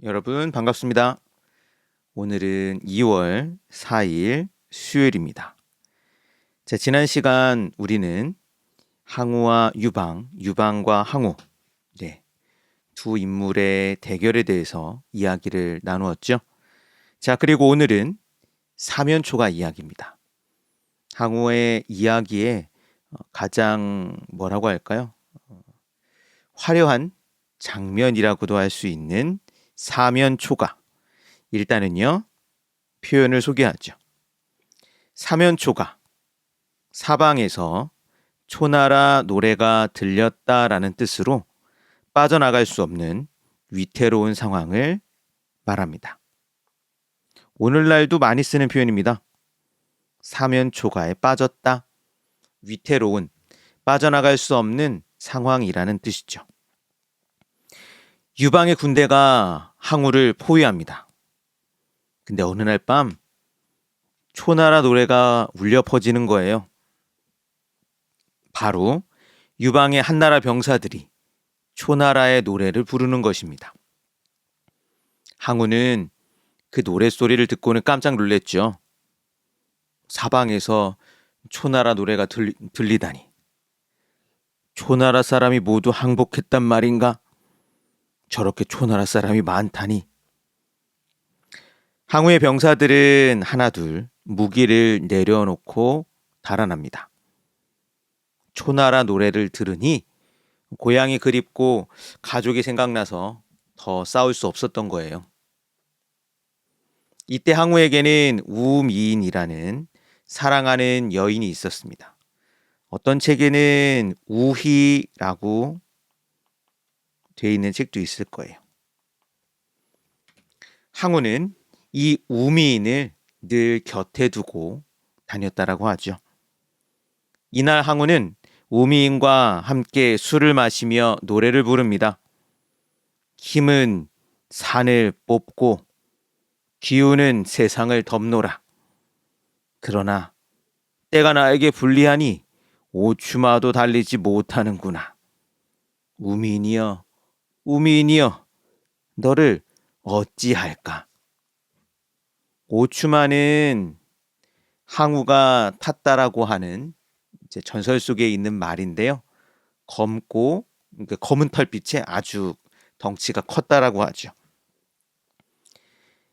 여러분 반갑습니다. 오늘은 2월 4일 수요일입니다. 자, 지난 시간 우리는 항우와 유방, 유방과 항우, 두 인물의 대결에 대해서 이야기를 나누었죠. 자, 그리고 오늘은 사면초가 이야기입니다. 항우의 이야기에 가장 뭐라고 할까요? 화려한 장면이라고도 할 수 있는 사면초가. 일단은요, 표현을 소개하죠. 사면초가, 사방에서 초나라 노래가 들렸다라는 뜻으로 빠져나갈 수 없는 위태로운 상황을 말합니다. 오늘날도 많이 쓰는 표현입니다. 사면초가에 빠졌다, 위태로운, 빠져나갈 수 없는 상황이라는 뜻이죠. 유방의 군대가 항우를 포위합니다. 근데 어느 날 밤 초나라 노래가 울려 퍼지는 거예요. 바로 유방의 한나라 병사들이 초나라의 노래를 부르는 것입니다. 항우는 그 노랫소리를 듣고는 깜짝 놀랐죠. 사방에서 초나라 노래가 들리다니. 초나라 사람이 모두 항복했단 말인가? 저렇게 초나라 사람이 많다니. 항우의 병사들은 하나둘 무기를 내려놓고 달아납니다. 초나라 노래를 들으니 고향이 그립고 가족이 생각나서 더 싸울 수 없었던 거예요. 이때 항우에게는 우미인이라는 사랑하는 여인이 있었습니다. 어떤 책에는 우희라고 되어 있는 책도 있을 거예요. 항우는 이 우미인을 늘 곁에 두고 다녔다라고 하죠. 이날 항우는 우미인과 함께 술을 마시며 노래를 부릅니다. 힘은 산을 뽑고 기운은 세상을 덮노라. 그러나 때가 나에게 불리하니 오추마도 달리지 못하는구나. 우미인이여, 우미인이여, 너를 어찌할까? 오추마는 항우가 탔다라고 하는 이제 전설 속에 있는 말인데요. 검고 그러니까 검은 털빛에 아주 덩치가 컸다라고 하죠.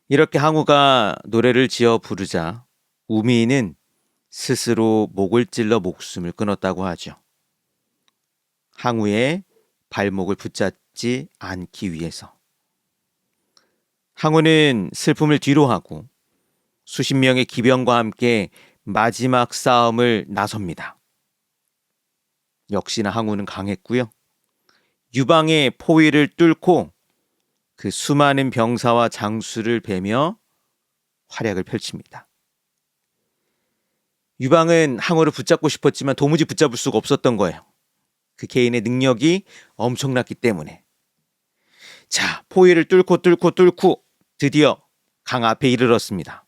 이렇게 항우가 노래를 지어 부르자 우미는 스스로 목을 찔러 목숨을 끊었다고 하죠. 항우의 발목을 붙잡지 않기 위해서. 항우는 슬픔을 뒤로하고 수십 명의 기병과 함께 마지막 싸움을 나섭니다. 역시나 항우는 강했고요. 유방의 포위를 뚫고 그 수많은 병사와 장수를 베며 활약을 펼칩니다. 유방은 항우를 붙잡고 싶었지만 도무지 붙잡을 수가 없었던 거예요. 그 개인의 능력이 엄청났기 때문에. 자, 포위를 뚫고 드디어 강 앞에 이르렀습니다.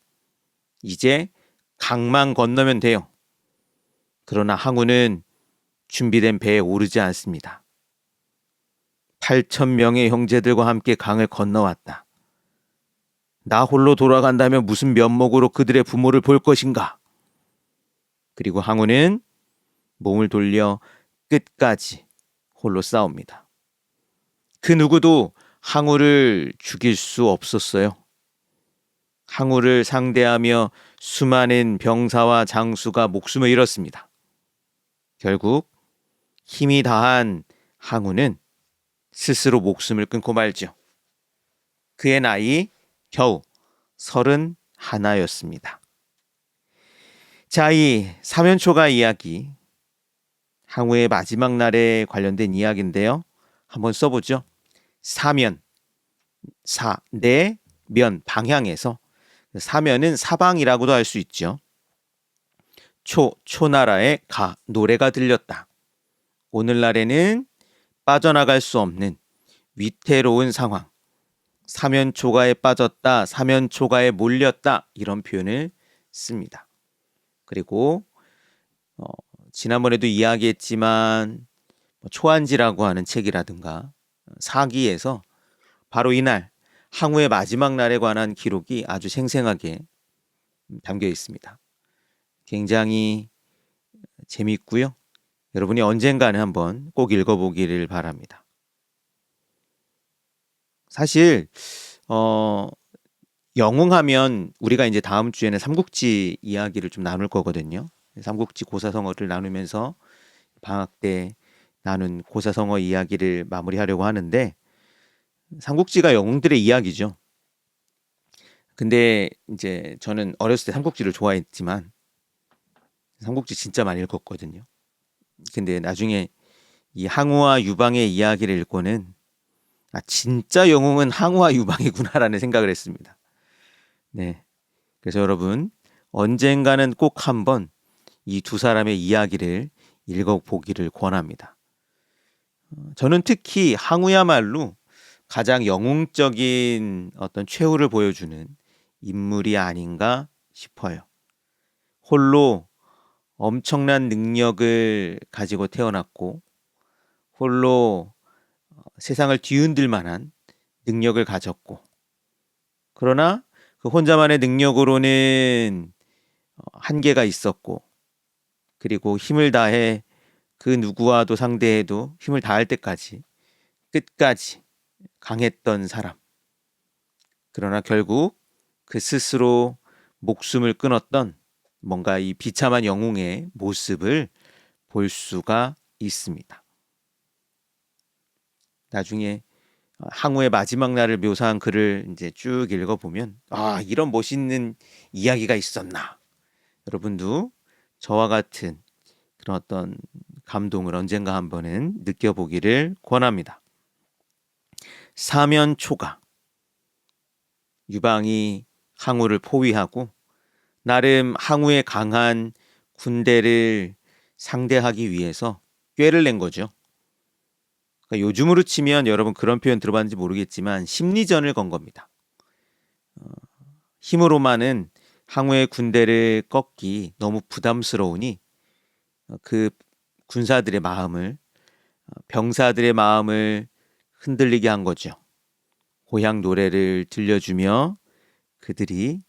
이제 강만 건너면 돼요. 그러나 항우는 준비된 배에 오르지 않습니다. 8,000명의 형제들과 함께 강을 건너왔다. 나 홀로 돌아간다면 무슨 면목으로 그들의 부모를 볼 것인가? 그리고 항우는 몸을 돌려 끝까지 홀로 싸웁니다. 그 누구도 항우를 죽일 수 없었어요. 항우를 상대하며 수많은 병사와 장수가 목숨을 잃었습니다. 결국 힘이 다한 항우는 스스로 목숨을 끊고 말죠. 그의 나이 겨우 31였습니다. 자, 이 사면초가 이야기, 항우의 마지막 날에 관련된 이야기인데요. 한번 써보죠. 사면, 면, 방향에서 사면은 사방이라고도 할 수 있죠. 초나라의 노래가 들렸다. 오늘날에는 빠져나갈 수 없는 위태로운 상황. 사면초가에 빠졌다, 사면초가에 몰렸다, 이런 표현을 씁니다. 그리고 지난번에도 이야기했지만 초안지라고 하는 책이라든가 사기에서 바로 이날 항우의 마지막 날에 관한 기록이 아주 생생하게 담겨 있습니다. 굉장히 재밌고요. 여러분이 언젠가는 한번 꼭 읽어보기를 바랍니다. 사실 영웅하면 우리가 이제 다음 주에는 삼국지 이야기를 좀 나눌 거거든요. 삼국지 고사성어를 나누면서 방학 때 나눈 고사성어 이야기를 마무리하려고 하는데, 삼국지가 영웅들의 이야기죠. 근데 이제 저는 어렸을 때 삼국지를 좋아했지만 삼국지 진짜 많이 읽었거든요. 근데 나중에 이 항우와 유방의 이야기를 읽고는 진짜 영웅은 항우와 유방이구나라는 생각을 했습니다. 네. 그래서 여러분 언젠가는 꼭 한번 이 두 사람의 이야기를 읽어보기를 권합니다. 저는 특히 항우야말로 가장 영웅적인 어떤 최후를 보여주는 인물이 아닌가 싶어요. 홀로 엄청난 능력을 가지고 태어났고 홀로 세상을 뒤흔들 만한 능력을 가졌고, 그러나 그 혼자만의 능력으로는 한계가 있었고, 그리고 힘을 다해 그 누구와도 상대해도 힘을 다할 때까지 끝까지 강했던 사람. 그러나 결국 그 스스로 목숨을 끊었던 뭔가 이 비참한 영웅의 모습을 볼 수가 있습니다. 나중에 항우의 마지막 날을 묘사한 글을 이제 쭉 읽어보면 이런 멋있는 이야기가 있었나. 여러분도 저와 같은 그런 어떤 감동을 언젠가 한번은 느껴보기를 권합니다. 사면초가, 유방이 항우를 포위하고 나름 항우의 강한 군대를 상대하기 위해서 꾀를 낸 거죠. 그러니까 요즘으로 치면 여러분 그런 표현 들어봤는지 모르겠지만 심리전을 건 겁니다. 힘으로만은 항우의 군대를 꺾기 너무 부담스러우니 그 군사들의 마음을, 병사들의 마음을 흔들리게 한 거죠. 고향 노래를 들려주며 그들이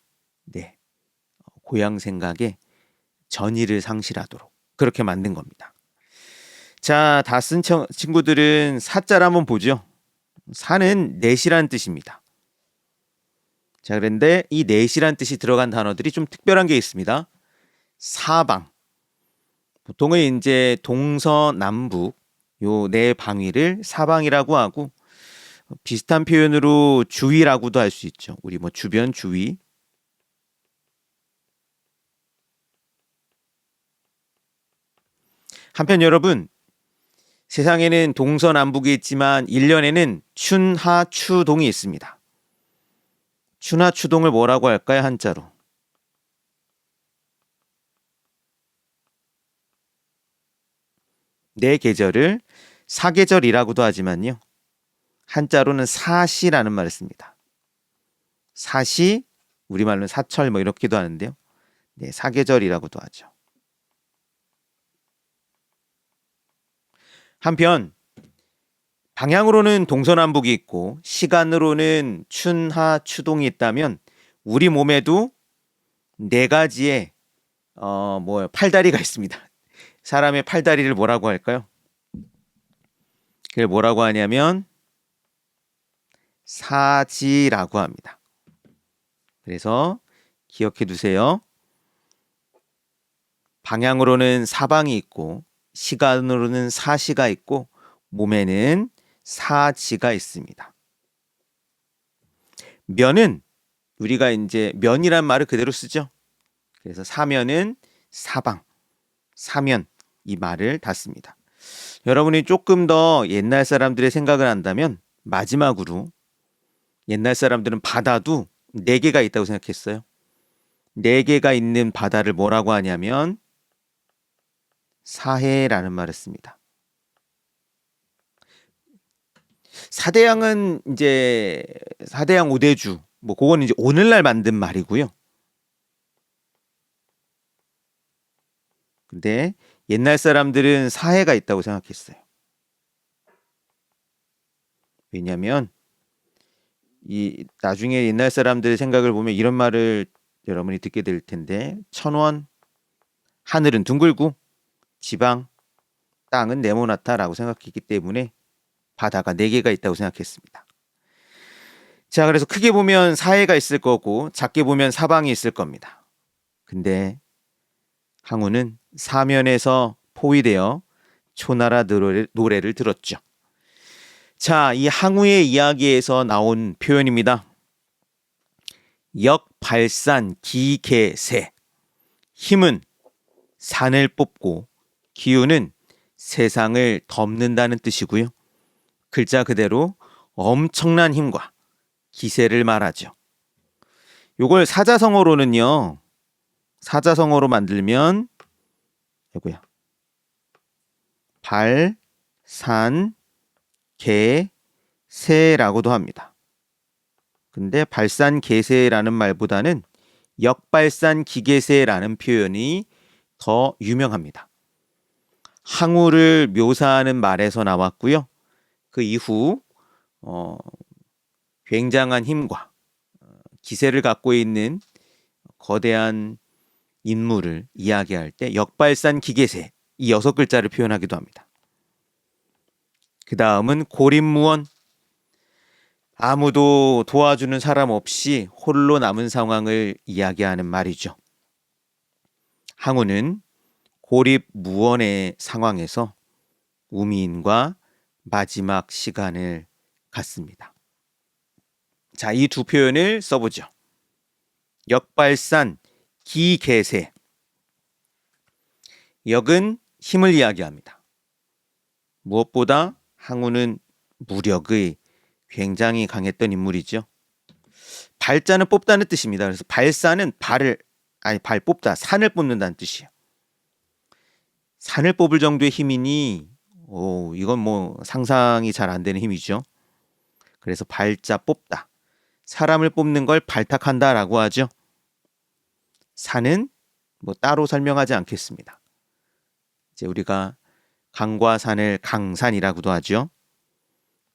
고향 생각에 전의를 상실하도록 그렇게 만든 겁니다. 자, 다 쓴 친구들은 사자를 한번 보죠. 사는 넷이란 뜻입니다. 자, 그런데 이 넷이란 뜻이 들어간 단어들이 좀 특별한 게 있습니다. 사방. 보통은 이제 동서남북 요 네 방위를 사방이라고 하고, 비슷한 표현으로 주위라고도 할 수 있죠. 우리 뭐 주변, 주위. 한편 여러분, 세상에는 동서남북이 있지만 1년에는 춘하추동이 있습니다. 춘하추동을 뭐라고 할까요? 한자로. 네 계절을 사계절이라고도 하지만요. 한자로는 사시라는 말을 씁니다. 사시, 우리말로는 사철 뭐 이렇게도 하는데요. 네, 사계절이라고도 하죠. 한편 방향으로는 동서남북이 있고 시간으로는 춘하추동이 있다면 우리 몸에도 네 가지의 팔다리가 있습니다. 사람의 팔다리를 뭐라고 할까요? 그걸 뭐라고 하냐면 사지라고 합니다. 그래서 기억해 두세요. 방향으로는 사방이 있고 시간으로는 사시가 있고 몸에는 사지가 있습니다. 면은 우리가 이제 면이란 말을 그대로 쓰죠. 그래서 사면은 사방, 사면 이 말을 다 씁니다. 여러분이 조금 더 옛날 사람들의 생각을 한다면 마지막으로 옛날 사람들은 바다도 네 개가 있다고 생각했어요. 네 개가 있는 바다를 뭐라고 하냐면 사해라는 말을 씁니다. 사대양은 이제 사대양 오대주 그건 이제 오늘날 만든 말이고요. 근데 옛날 사람들은 사해가 있다고 생각했어요. 왜냐하면 이 나중에 옛날 사람들의 생각을 보면 이런 말을 여러분이 듣게 될 텐데, 천원, 하늘은 둥글고 지방, 땅은 네모나다라고 생각했기 때문에 바다가 4개가 있다고 생각했습니다. 자, 그래서 크게 보면 사해가 있을 거고 작게 보면 사방이 있을 겁니다. 근데 항우는 사면에서 포위되어 초나라 노래를 들었죠. 자, 이 항우의 이야기에서 나온 표현입니다. 역발산 기계세. 힘은 산을 뽑고 기운은 세상을 덮는다는 뜻이고요. 글자 그대로 엄청난 힘과 기세를 말하죠. 요걸 사자성어로는요. 사자성어로 만들면 이거야. 발, 산, 개, 새라고도 합니다. 근데 발산개세라는 말보다는 역발산기계세라는 표현이 더 유명합니다. 항우를 묘사하는 말에서 나왔고요. 그 이후 굉장한 힘과 기세를 갖고 있는 거대한 인물을 이야기할 때 역발산기계세 이 6글자를 표현하기도 합니다. 그 다음은 고립무원. 아무도 도와주는 사람 없이 홀로 남은 상황을 이야기하는 말이죠. 항우는 고립무원의 상황에서 우미인과 마지막 시간을 갖습니다. 자, 이 두 표현을 써보죠. 역발산, 기계세. 역은 힘을 이야기합니다. 무엇보다 항우는 무력의 굉장히 강했던 인물이죠. 발자는 뽑다는 뜻입니다. 그래서 발산은 발 뽑다, 산을 뽑는다는 뜻이에요. 산을 뽑을 정도의 힘이니 이건 뭐 상상이 잘 안 되는 힘이죠. 그래서 발자 뽑다, 사람을 뽑는 걸 발탁한다라고 하죠. 산은 뭐 따로 설명하지 않겠습니다. 이제 우리가 강과 산을 강산이라고도 하죠.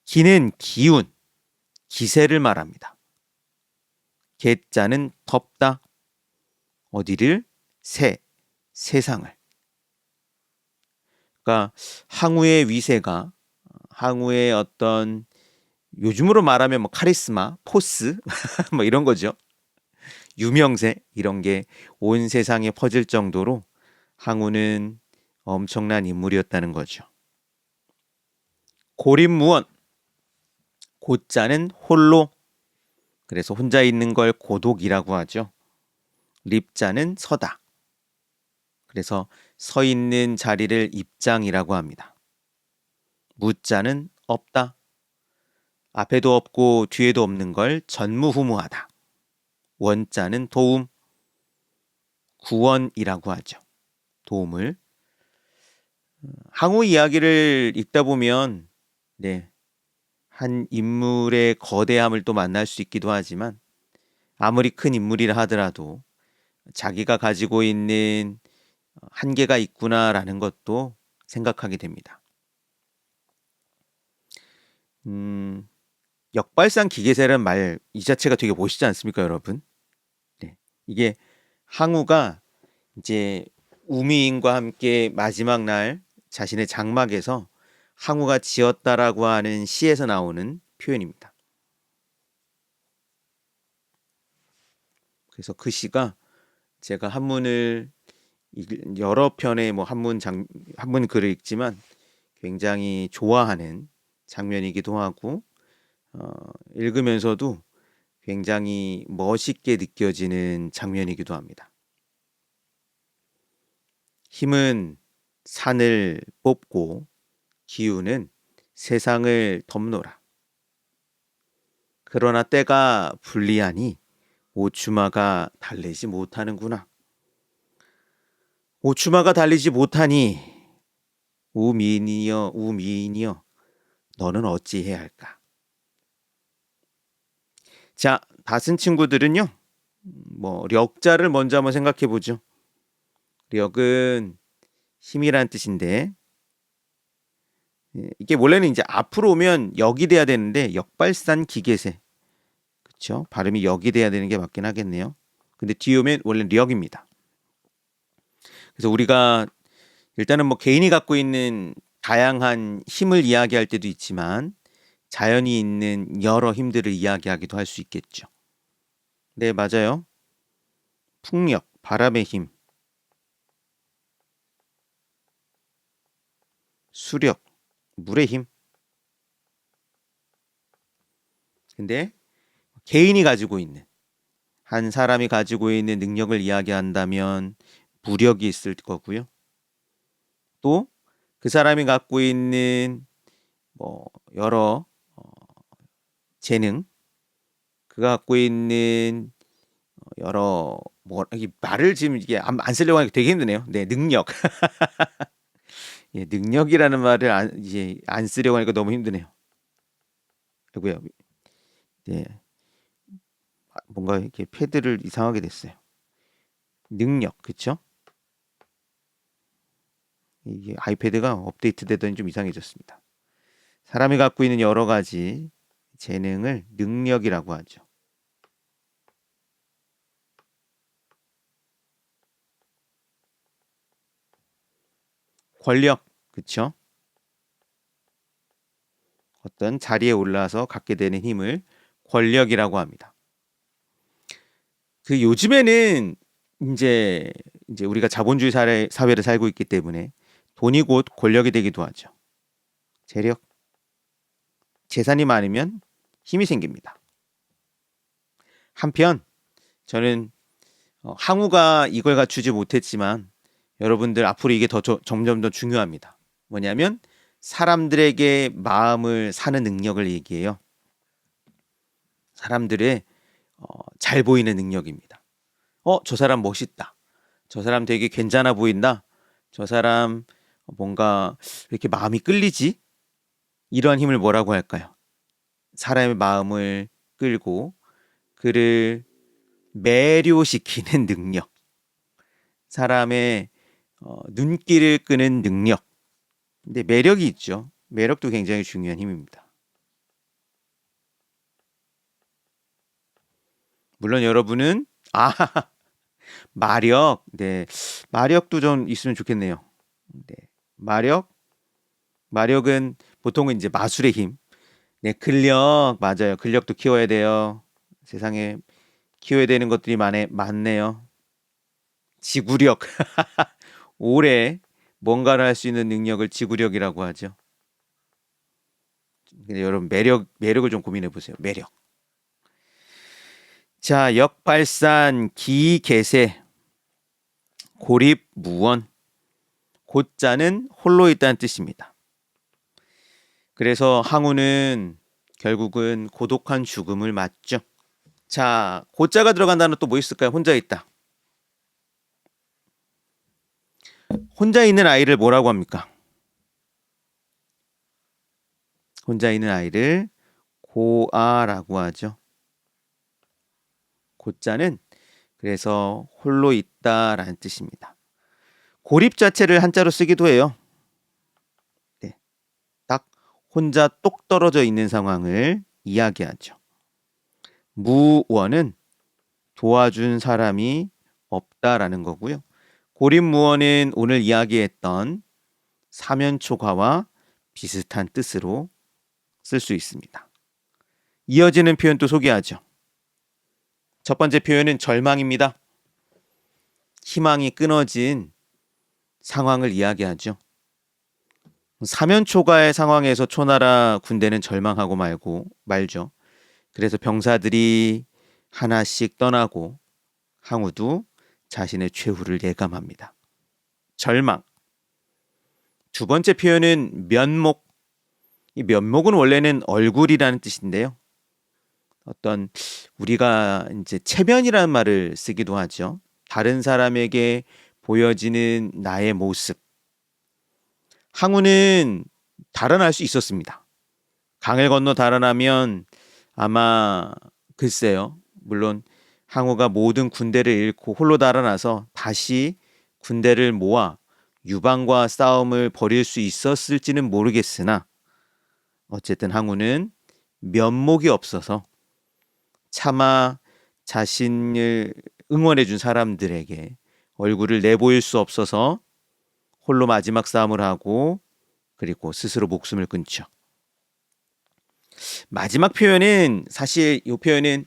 기는 기운, 기세를 말합니다. 개자는 덮다, 어디를? 세상을. 그러니까 항우의 위세가, 항우의 어떤 요즘으로 말하면 뭐 카리스마, 포스 뭐 이런 거죠. 유명세 이런 게 온 세상에 퍼질 정도로 항우는 엄청난 인물이었다는 거죠. 고립무원. 고자는 홀로, 그래서 혼자 있는 걸 고독이라고 하죠. 립자는 서다, 그래서 서 있는 자리를 입장이라고 합니다. 무자는 없다, 앞에도 없고 뒤에도 없는 걸 전무후무하다. 원자는 도움, 구원이라고 하죠. 도움을. 항우 이야기를 읽다 보면 한 인물의 거대함을 또 만날 수 있기도 하지만 아무리 큰 인물이라 하더라도 자기가 가지고 있는 한계가 있구나라는 것도 생각하게 됩니다. 역발상 기계세라는 말 이 자체가 되게 멋있지 않습니까, 여러분? 네. 이게 항우가 이제 우미인과 함께 마지막 날 자신의 장막에서 항우가 지었다라고 하는 시에서 나오는 표현입니다. 그래서 그 시가 제가 한문을 여러 편의 뭐 한문 글을 읽지만 굉장히 좋아하는 장면이기도 하고 읽으면서도 굉장히 멋있게 느껴지는 장면이기도 합니다. 힘은 산을 뽑고 기운은 세상을 덮노라. 그러나 때가 불리하니 오추마가 달리지 못하는구나. 오추마가 달리지 못하니 우미인이여 너는 어찌해야 할까? 자, 다 쓴 친구들은요. 뭐 력자를 먼저 한번 생각해 보죠. 력은 힘이란 뜻인데 이게 원래는 이제 앞으로 오면 역이 돼야 되는데 역발산 기계세. 그렇죠? 발음이 역이 돼야 되는 게 맞긴 하겠네요. 근데 뒤에 오면 원래 력입니다. 그래서 우리가 일단은 뭐 개인이 갖고 있는 다양한 힘을 이야기할 때도 있지만 자연이 있는 여러 힘들을 이야기하기도 할 수 있겠죠. 네, 맞아요. 풍력, 바람의 힘, 수력, 물의 힘. 근데 개인이 가지고 있는 한 사람이 가지고 있는 능력을 이야기한다면 무력이 있을 거고요. 또 그 사람이 갖고 있는 뭐 여러 재능, 그가 갖고 있는 여러 뭐 이 말을 지금 이게 안 쓰려고 하니까 되게 힘드네요. 네, 능력. 예, 능력이라는 말을 이제 안 쓰려고 하니까 너무 힘드네요. 아이고야. 네. 뭔가 이렇게 패드를 이상하게 됐어요. 능력, 그쵸? 이게 아이패드가 업데이트 되더니 좀 이상해졌습니다. 사람이 갖고 있는 여러 가지 재능을 능력이라고 하죠. 권력, 그쵸? 어떤 자리에 올라서 갖게 되는 힘을 권력이라고 합니다. 그 요즘에는 이제 우리가 자본주의 사회를 살고 있기 때문에 돈이 곧 권력이 되기도 하죠. 재력, 재산이 많으면 힘이 생깁니다. 한편 저는 항우가 이걸 갖추지 못했지만 여러분들 앞으로 이게 점점 더 중요합니다. 뭐냐면 사람들에게 마음을 사는 능력을 얘기해요. 사람들의 잘 보이는 능력입니다. 저 사람 멋있다. 저 사람 되게 괜찮아 보인다. 저 사람 뭔가 이렇게 마음이 끌리지? 이러한 힘을 뭐라고 할까요? 사람의 마음을 끌고 그를 매료시키는 능력. 사람의 눈길을 끄는 능력. 근데 매력이 있죠. 매력도 굉장히 중요한 힘입니다. 물론 여러분은 마력. 네. 마력도 좀 있으면 좋겠네요. 네. 마력은 보통은 이제 마술의 힘. 네, 근력. 맞아요. 근력도 키워야 돼요. 세상에 키워야 되는 것들이 많네요. 지구력. 오래 뭔가를 할 수 있는 능력을 지구력이라고 하죠. 근데 여러분 매력을 좀 고민해 보세요. 매력. 자, 역발산, 기개세, 고립무원. 고자는 홀로 있다는 뜻입니다. 그래서 항우는 결국은 고독한 죽음을 맞죠. 자, 고자가 들어간 단어 또 뭐 있을까요? 혼자 있다. 혼자 있는 아이를 뭐라고 합니까? 혼자 있는 아이를 고아라고 하죠. 고자는 그래서 홀로 있다라는 뜻입니다. 고립 자체를 한자로 쓰기도 해요. 네, 딱 혼자 똑 떨어져 있는 상황을 이야기하죠. 무원은 도와준 사람이 없다라는 거고요. 고립무원은 오늘 이야기했던 사면초가와 비슷한 뜻으로 쓸 수 있습니다. 이어지는 표현도 소개하죠. 첫 번째 표현은 절망입니다. 희망이 끊어진 상황을 이야기하죠. 사면초가의 상황에서 초나라 군대는 절망하고 말죠. 그래서 병사들이 하나씩 떠나고 항우도 자신의 최후를 예감합니다. 절망. 두 번째 표현은 면목. 이 면목은 원래는 얼굴이라는 뜻인데요. 어떤 우리가 이제 체면이라는 말을 쓰기도 하죠. 다른 사람에게 보여지는 나의 모습. 항우는 달아날 수 있었습니다. 강을 건너 달아나면 아마 글쎄요. 물론 항우가 모든 군대를 잃고 홀로 달아나서 다시 군대를 모아 유방과 싸움을 벌일 수 있었을지는 모르겠으나 어쨌든 항우는 면목이 없어서 차마 자신을 응원해 준 사람들에게 얼굴을 내보일 수 없어서 홀로 마지막 싸움을 하고 그리고 스스로 목숨을 끊죠. 마지막 표현은 사실 이 표현은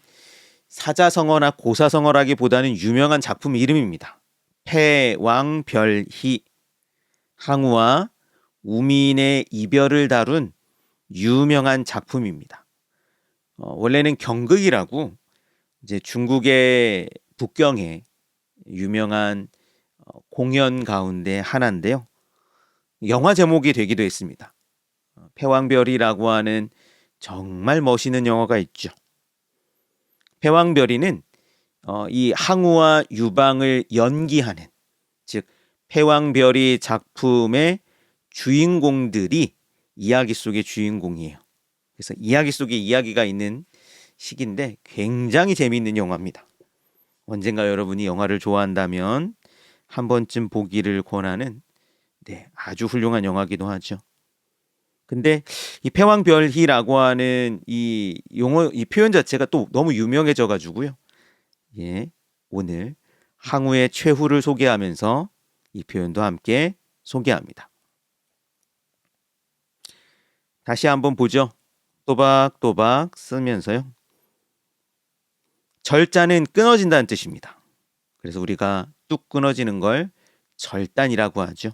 사자성어나 고사성어라기보다는 유명한 작품 이름입니다. 패왕별희, 항우와 우민의 이별을 다룬 유명한 작품입니다. 원래는 경극이라고 이제 중국의 북경에 유명한 공연 가운데 하나인데요. 영화 제목이 되기도 했습니다. 패왕별이라고 하는 정말 멋있는 영화가 있죠. 패왕별이는 이 항우와 유방을 연기하는, 즉 패왕별이 작품의 주인공들이 이야기 속의 주인공이에요. 그래서 이야기 속에 이야기가 있는 시기인데 굉장히 재미있는 영화입니다. 언젠가 여러분이 영화를 좋아한다면 한 번쯤 보기를 권하는 아주 훌륭한 영화기도 하죠. 근데 이 패왕별희라고 하는 이 용어, 이 표현 자체가 또 너무 유명해져 가지고요. 오늘 항우의 최후를 소개하면서 이 표현도 함께 소개합니다. 다시 한번 보죠. 또박또박 쓰면서요. 절자는 끊어진다는 뜻입니다. 그래서 우리가 뚝 끊어지는 걸 절단이라고 하죠.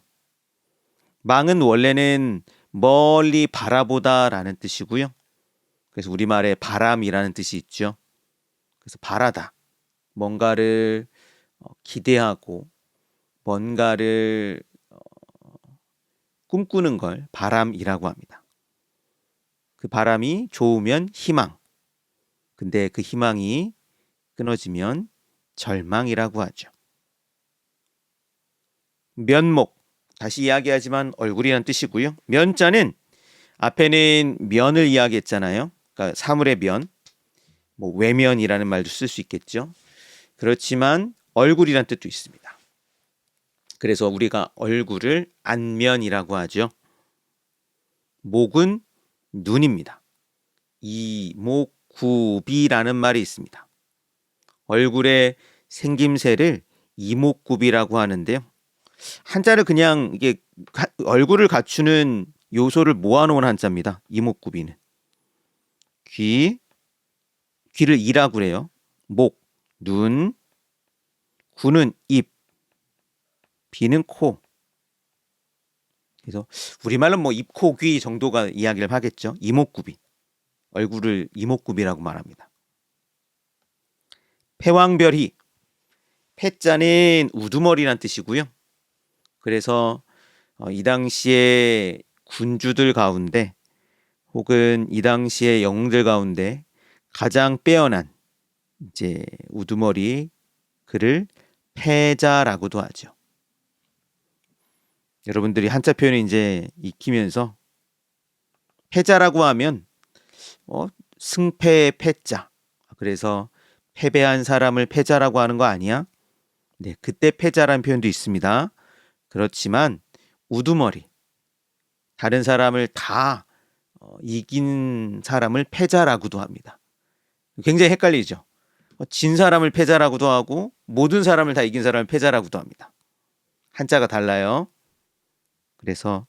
망은 원래는 멀리 바라보다라는 뜻이고요. 그래서 우리말에 바람이라는 뜻이 있죠. 그래서 바라다, 뭔가를 기대하고 뭔가를 꿈꾸는 걸 바람이라고 합니다. 그 바람이 좋으면 희망, 근데 그 희망이 끊어지면 절망이라고 하죠. 면목, 다시 이야기하지만 얼굴이란 뜻이고요. 면자는 앞에는 면을 이야기했잖아요. 그러니까 사물의 면, 뭐 외면이라는 말도 쓸 수 있겠죠. 그렇지만 얼굴이란 뜻도 있습니다. 그래서 우리가 얼굴을 안면이라고 하죠. 목은 눈입니다. 이목구비라는 말이 있습니다. 얼굴의 생김새를 이목구비라고 하는데요. 한자를 그냥 이게 얼굴을 갖추는 요소를 모아놓은 한자입니다. 이목구비는. 귀를 이라고 그래요. 목, 눈, 구는 입, 비는 코. 그래서 우리말로 뭐 입, 코, 귀 정도가 이야기를 하겠죠. 이목구비. 얼굴을 이목구비라고 말합니다. 패왕별희. 패자는 우두머리란 뜻이고요. 그래서 이 당시에 군주들 가운데 혹은 이 당시의 영웅들 가운데 가장 빼어난 이제 우두머리 그를 패자라고도 하죠. 여러분들이 한자 표현을 이제 익히면서 패자라고 하면 승패의 패자. 그래서 패배한 사람을 패자라고 하는 거 아니야? 네, 그때 패자라는 표현도 있습니다. 그렇지만 우두머리, 다른 사람을 다 이긴 사람을 패자라고도 합니다. 굉장히 헷갈리죠. 진 사람을 패자라고도 하고 모든 사람을 다 이긴 사람을 패자라고도 합니다. 한자가 달라요. 그래서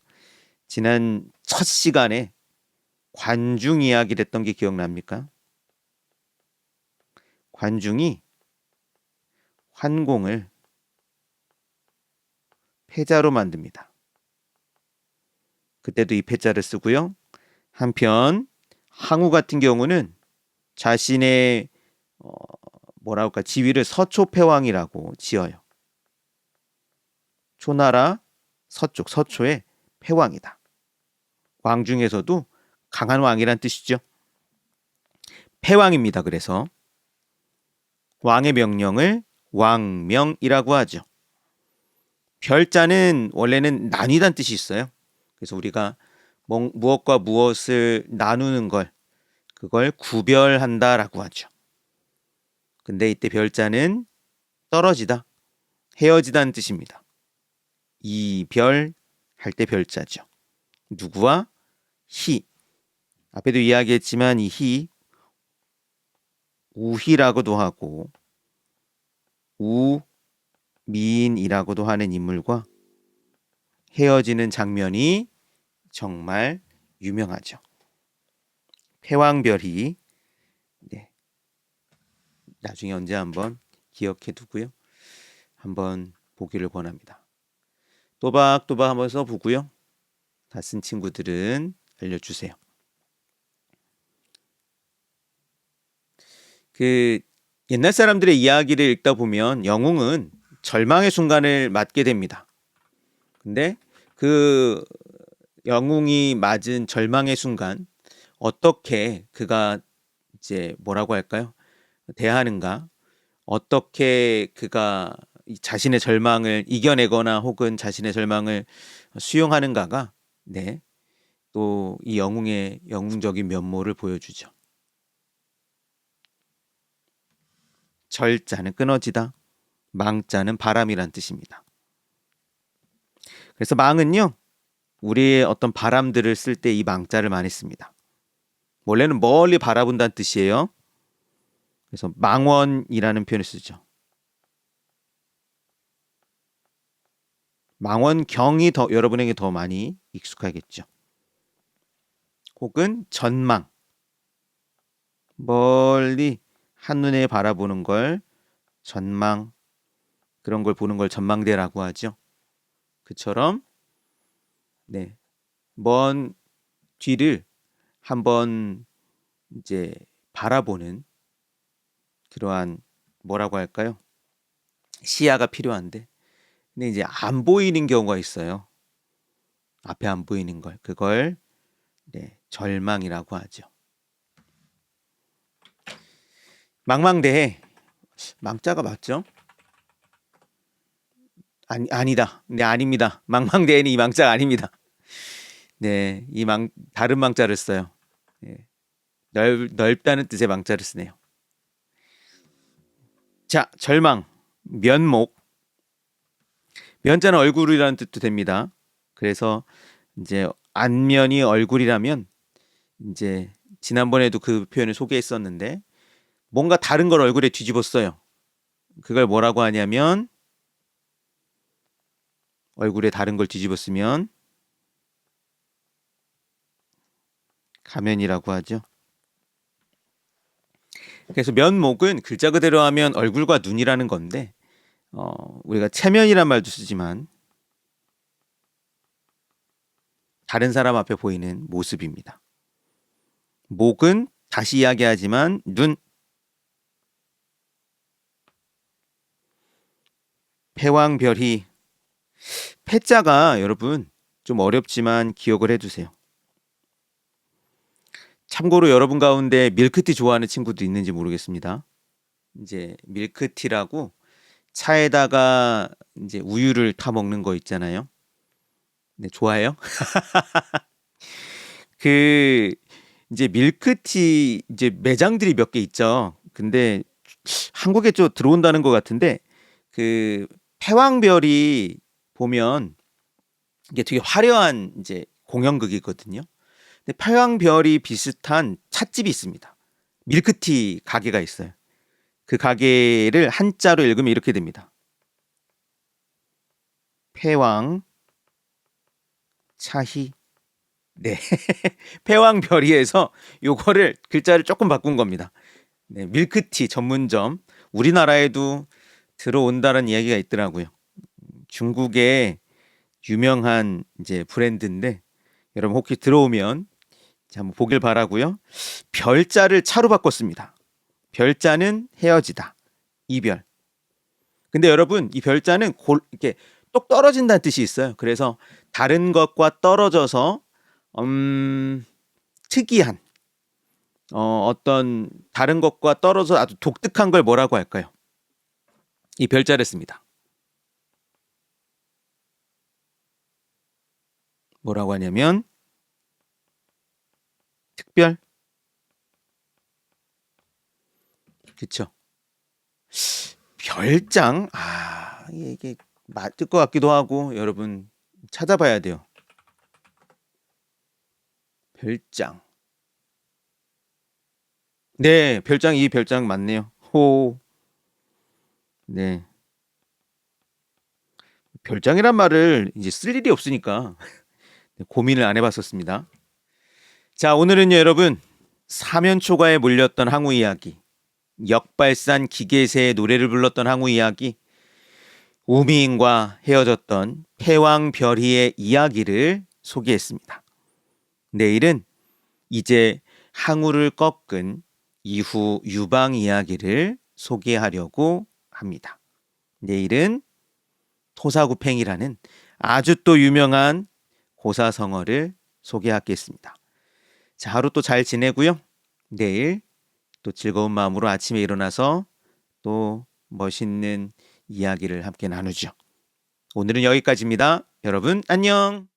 지난 첫 시간에 관중 이야기를 했던 게 기억납니까? 관중이 환공을 패자로 만듭니다. 그때도 이 패자를 쓰고요. 한편 항우 같은 경우는 자신의 지위를 서초패왕이라고 지어요. 초나라 서쪽, 서초의 패왕이다. 왕 중에서도 강한 왕이란 뜻이죠. 패왕입니다. 그래서 왕의 명령을 왕명이라고 하죠. 별자는 원래는 나뉘다는 뜻이 있어요. 그래서 우리가 무엇과 무엇을 나누는 그걸 구별한다라고 하죠. 근데 이때 별자는 떨어지다, 헤어지다는 뜻입니다. 이별 할 때 별자죠. 누구와? 희. 앞에도 이야기했지만 이 희, 우희라고도 하고 우미인이라고도 하는 인물과 헤어지는 장면이 정말 유명하죠. 패왕별이. 네. 나중에 언제 한번 기억해 두고요. 한번 보기를 권합니다. 또박또박 한번 써보고요. 다 쓴 친구들은 알려주세요. 그 옛날 사람들의 이야기를 읽다 보면 영웅은 절망의 순간을 맞게 됩니다. 근데 그 영웅이 맞은 절망의 순간 어떻게 그가 이제 뭐라고 할까요? 대하는가? 어떻게 그가 자신의 절망을 이겨내거나 혹은 자신의 절망을 수용하는가가 네. 또 이 영웅의 영웅적인 면모를 보여주죠. 절자는 끊어지다, 망자는 바람이란 뜻입니다. 그래서 망은요, 우리의 어떤 바람들을 쓸 때 이 망자를 많이 씁니다. 원래는 멀리 바라본다는 뜻이에요. 그래서 망원이라는 표현을 쓰죠. 망원경이 더 여러분에게 더 많이 익숙하겠죠. 혹은 전망, 멀리 한눈에 바라보는 걸 전망, 그런 걸 보는 걸 전망대라고 하죠. 그처럼 네, 먼 뒤를 한번 이제 바라보는 그러한 뭐라고 할까요? 시야가 필요한데, 근데 이제 안 보이는 경우가 있어요. 앞에 안 보이는 걸, 그걸 네, 절망이라고 하죠. 망망대해, 망자가 맞죠? 아니다. 네, 아닙니다. 망망대해는 이 망자가 아닙니다. 네, 다른 망자를 써요. 네, 넓다는 뜻의 망자를 쓰네요. 자, 절망, 면목. 면자는 얼굴이라는 뜻도 됩니다. 그래서 이제 안면이 얼굴이라면 이제 지난번에도 그 표현을 소개했었는데 뭔가 다른 걸 얼굴에 뒤집었어요. 그걸 뭐라고 하냐면 얼굴에 다른 걸 뒤집었으면 가면이라고 하죠. 그래서 면목은 글자 그대로 하면 얼굴과 눈이라는 건데 우리가 체면이란 말도 쓰지만 다른 사람 앞에 보이는 모습입니다. 목은 다시 이야기하지만 눈, 패왕별희. 패자가 여러분 좀 어렵지만 기억을 해두세요. 참고로 여러분 가운데 밀크티 좋아하는 친구도 있는지 모르겠습니다. 이제 밀크티라고 차에다가 이제 우유를 타 먹는 거 있잖아요. 네, 좋아해요? 그 이제 밀크티 이제 매장들이 몇 개 있죠. 근데 한국에 좀 들어온다는 것 같은데 그 패왕별이 보면 이게 되게 화려한 이제 공연극이거든요. 근데 패왕별이 비슷한 찻집이 있습니다. 밀크티 가게가 있어요. 그 가게를 한자로 읽으면 이렇게 됩니다. 패왕 차희. 네. 패왕별이에서 요거를 글자를 조금 바꾼 겁니다. 네, 밀크티 전문점. 우리나라에도 들어온다는 이야기가 있더라고요. 중국의 유명한 이제 브랜드인데 여러분 혹시 들어오면 한번 보길 바라고요. 별자를 차로 바꿨습니다. 별자는 헤어지다, 이별. 근데 여러분 이 별자는 이렇게 똑 떨어진다는 뜻이 있어요. 그래서 다른 것과 떨어져서 특이한 어떤 다른 것과 떨어져 아주 독특한 걸 뭐라고 할까요? 이 별자를 씁니다. 뭐라고 하냐면 특별. 그쵸? 별장. 이게 맞을 것 같기도 하고 여러분 찾아봐야 돼요. 별장. 네, 별장 이 별장 맞네요. 호. 네. 별장이란 말을 이제 쓸 일이 없으니까 고민을 안 해봤었습니다. 자, 오늘은요, 여러분, 사면초가에 몰렸던 항우 이야기, 역발산 기계새의 노래를 불렀던 항우 이야기, 우미인과 헤어졌던 패왕별희의 이야기를 소개했습니다. 내일은 이제 항우를 꺾은 이후 유방 이야기를 소개하려고 합니다. 내일은 토사구팽이라는 아주 또 유명한 고사성어를 소개하겠습니다. 자, 하루 또 잘 지내고요. 내일 또 즐거운 마음으로 아침에 일어나서 또 멋있는 이야기를 함께 나누죠. 오늘은 여기까지입니다. 여러분 안녕.